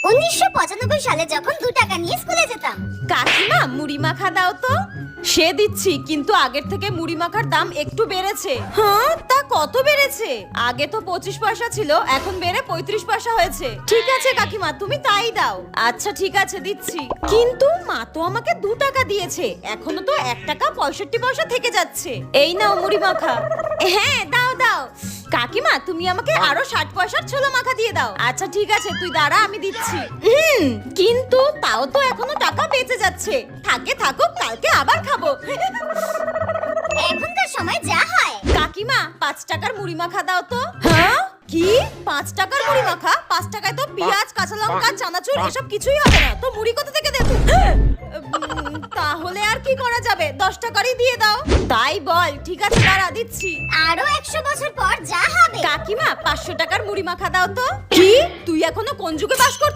1995 সালে যখন 2 টাকা নিয়ে স্কুলে যেতাম। কাকিমা মুড়ি মাখা দাও তো। সে দিচ্ছি, কিন্তু আগের থেকে মুড়ি মাখার দাম একটু বেড়েছে। হ্যাঁ, তা কত বেড়েছে? আগে তো 25 পয়সা ছিল, এখন বেড়ে 35 পয়সা হয়েছে। ঠিক আছে কাকিমা, তুমি তাই দাও। আচ্ছা ঠিক আছে, দিচ্ছি। কিন্তু মা তো আমাকে 2 টাকা দিয়েছে, এখনো তো 1 টাকা 65 পয়সা থেকে যাচ্ছে। এই নাও মুড়ি মাখা। হ্যাঁ দাও দাও। কাকিমা তুমি আমাকে আরো 60 পয়সার ছোলা মাখা দিয়ে দাও। আচ্ছা ঠিক আছে, তুই দাঁড়া, আমি দিচ্ছি। কিন্তু তাও তো এখনো টাকা বেঁচে যাচ্ছে। থাকে থাকুক, কালকে আবার খাবো। এখনকার সময় যা হয়। কাকিমা 5 টাকার মুড়ি মাখা দাও তো। হ্যাঁ কি 5 টাকার মুড়ি মাখা? 5 টাকায় তো পেঁয়াজ, কাঁচা লঙ্কা, চানাচুর এসব কিছুই হবে না। তো মুড়ি কোথা থেকে দেবো? তাহলে আর কি করা যাবে? 10 টাকারই দিয়ে দাও। তাই বল। ঠিক আছে দাঁড়া, দিচ্ছি। আরো 100 বছর পর যা হবে। কাকিমা 500 টাকার মুড়ি মাখা দাও তো। কি তুই এখনো কোন যুগে বাস করছিস?